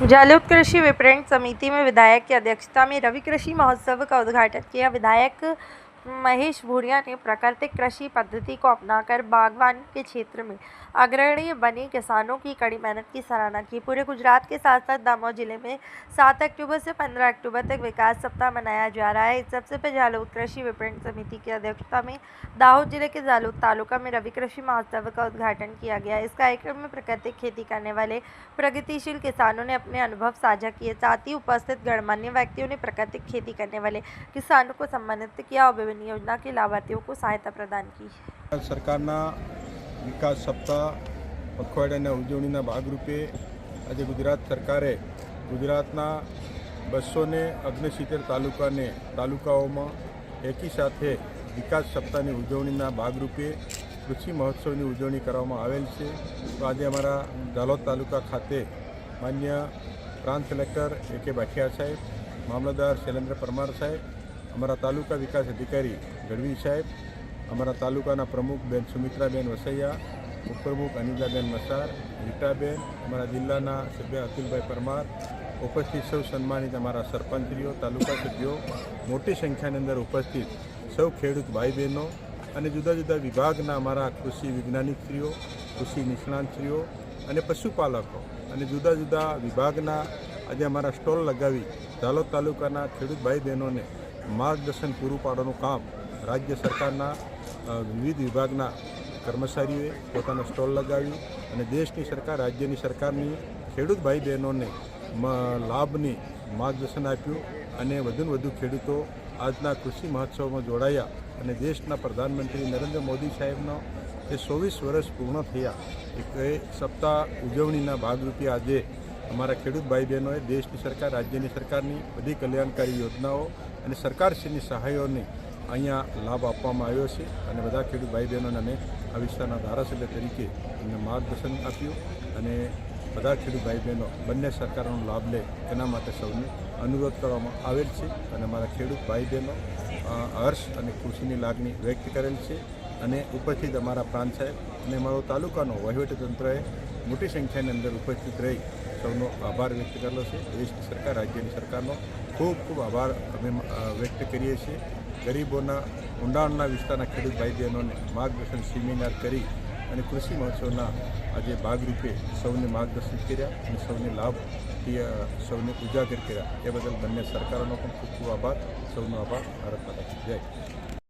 जालोद कृषि विपणन समिति में विधायक की अध्यक्षता में रवि कृषि महोत्सव का उद्घाटन किया। विधायक महेश भूरिया ने प्राकृतिक कृषि पद्धति को अपनाकर बागवानी के क्षेत्र में अग्रणी बने किसानों की कड़ी मेहनत की सराहना की। पूरे गुजरात के साथ साथ दमोह जिले में 7 अक्टूबर से 15 अक्टूबर तक विकास सप्ताह मनाया जा रहा है। इस अवसर पर जालोद कृषि विपणन समिति की अध्यक्षता में दाहोद जिले के जालोद तालुका में रवि कृषि महोत्सव का उद्घाटन किया गया। इस कार्यक्रम में प्राकृतिक खेती करने वाले प्रगतिशील किसानों ने अपने अनुभव साझा किए। साथ ही उपस्थित गणमान्य व्यक्तियों ने प्राकृतिक खेती करने वाले किसानों को सम्मानित किया और विभिन्न योजना के लाभार्थियों को सहायता प्रदान की। सरकारना विकास सप्ताह पखवाड़ियाना उजवણીના ભાગરૂપે આજે ગુજરાત સરકારે ગુજરાતના 269 તાલુકાઓમાં એકી સાથે વિકાસ સપ્તાહની ઉજવણીના ભાગરૂપે કૃષિ મહોત્સવની ઉજવણી કરવામાં આવેલ છે। તો આજે અમારા જાલોદ તાલુકા ખાતે માન્ય પ્રાંત કલેક્ટર એ.કે. ભાટિયા સાહેબ, મામલતદાર શૈલેન્દ્ર પરમાર સાહેબ, અમારા તાલુકા વિકાસ અધિકારી ગઢવી સાહેબ, અમારા તાલુકાના પ્રમુખ બેન સુમિત્રાબેન વસૈયા, ઉપપ્રમુખ અનિતાબેન મસાર, રીટાબેન, અમારા જિલ્લાના સભ્ય અતુલભાઈ પરમાર, ઉપસ્થિત સૌ સન્માનિત અમારા સરપંચશ્રીઓ, તાલુકા સભ્યો, મોટી સંખ્યાની અંદર ઉપસ્થિત સૌ ખેડૂત ભાઈ બહેનો અને જુદા જુદા વિભાગના અમારા કૃષિ વૈજ્ઞાનિકશ્રીઓ, કૃષિ નિષ્ણાતશ્રીઓ અને પશુપાલકો અને જુદા જુદા વિભાગના આજે અમારા સ્ટોલ લગાવી જાલોદ તાલુકાના ખેડૂત ભાઈ બહેનોને માર્ગદર્શન પૂરું પાડવાનું કામ રાજ્ય સરકારના વિવિધ વિભાગના કર્મચારીઓએ પોતાના સ્ટોલ લગાવી અને દેશની સરકાર, રાજ્યની સરકારની ખેડૂત ભાઈ બહેનોને લાભની માર્ગદર્શન આપ્યું અને વધુને વધુ ખેડૂતો આજના કૃષિ મહોત્સવમાં જોડાયા અને દેશના પ્રધાનમંત્રી નરેન્દ્ર મોદી સાહેબનો જે 24 વર્ષ પૂર્ણ થયા એ સપ્તાહ ઉજવણીના ભાગરૂપે આજે અમારા ખેડૂત ભાઈ બહેનોએ દેશની સરકાર, રાજ્યની સરકારની બધી કલ્યાણકારી યોજનાઓ અને સરકારશ્રીની સહાયોને અહીંયા લાભ આપવામાં આવ્યો છે અને બધા ખેડૂત ભાઈ બહેનોને અમે આ વિસ્તારના ધારાસભ્ય તરીકે એમને માર્ગદર્શન આપ્યું અને બધા ખેડૂત ભાઈ બહેનો બંને સરકારોનો લાભ લે એના માટે સૌને અનુરોધ કરવામાં આવેલ છે અને અમારા ખેડૂત ભાઈ બહેનો હર્ષ અને ખુશીની લાગણી વ્યક્ત કરેલ છે અને ઉપસ્થિત અમારા પ્રાંત સાહેબ અને અમારો તાલુકાનો વહીવટીતંત્રએ મોટી સંખ્યાની અંદર ઉપસ્થિત રહી સૌનો આભાર વ્યક્ત કરેલો છે। દેશની સરકાર, રાજ્યની સરકારનો ખૂબ ખૂબ આભાર અમે વ્યક્ત કરીએ છીએ। ગરીબોના ઊંડાણના વિસ્તારના ખેડૂત ભાઈ બહેનોને માર્ગદર્શન સેમિનાર કરી અને કૃષિ મહોત્સવના આજે ભાગરૂપે સૌને માર્ગદર્શિત કર્યા અને સૌને લાભ સૌને ઉજાગર કર્યા એ બદલ બંને સરકારોનો પણ ખૂબ ખૂબ આભાર। સૌનો આભાર। ભારત માતા જય।